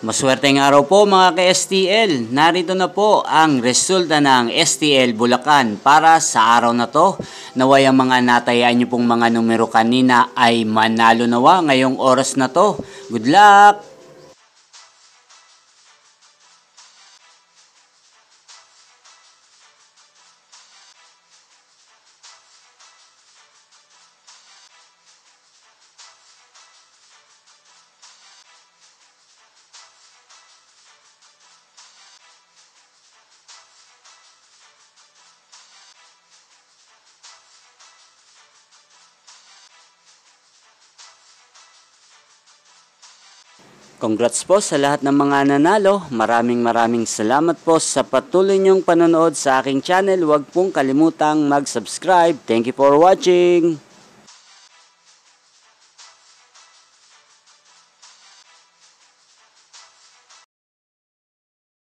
Maswerteng araw po mga ka-STL. Narito na po ang resulta ng STL Bulacan para sa araw na to. Naway ang mga natayaan nyo pong mga numero kanina ay manalo nawa ngayong oras na to. Good luck! Congrats po sa lahat ng mga nanalo. Maraming salamat po sa patuloy niyong panonood sa aking channel. Huwag pong kalimutang mag-subscribe. Thank you for watching!